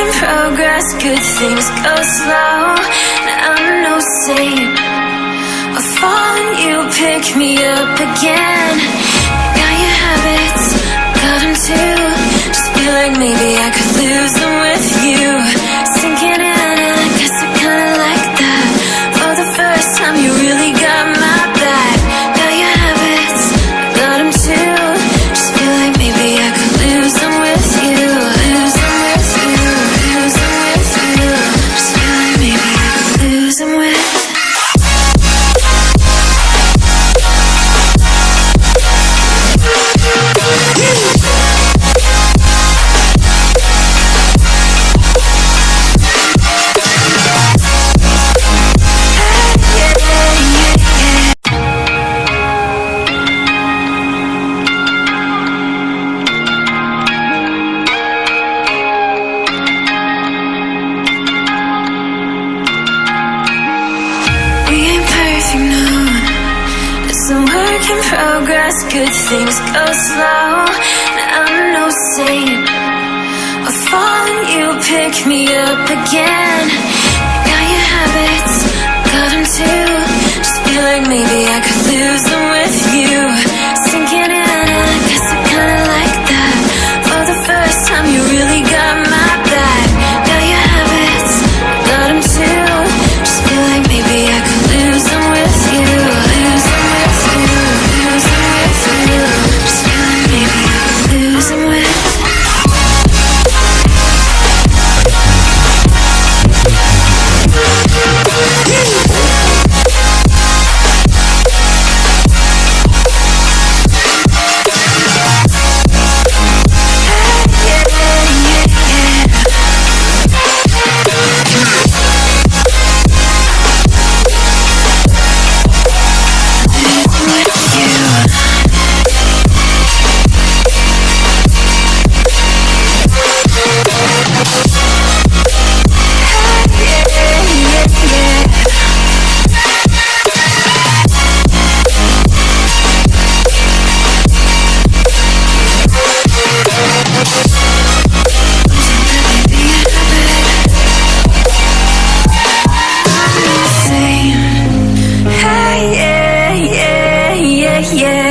in progress, good things go slow. I'm no saint, I fall and you pick me up again. Got your habits, got them too. Just feel like maybe I could lose them with you. Sinking in and I guess I kinda like that. For the first time you really got my back. Got your habits, got them too. Just feel like maybe I could lose them with you. Lose them with you, lose them with you. Just feel like maybe I could lose them with. Progress, good things go slow. I'm no saint, I fall and you pick me up again. Got your habits, got them too. Just feel like maybe I could lose them with you. Sinking in and I guess I kinda like that. For the first time you really got my back. Got your habits, got them too. Just feel like maybe I could lose them with you. Lose them with you. Just feel like maybe I could lose them with. Yeah.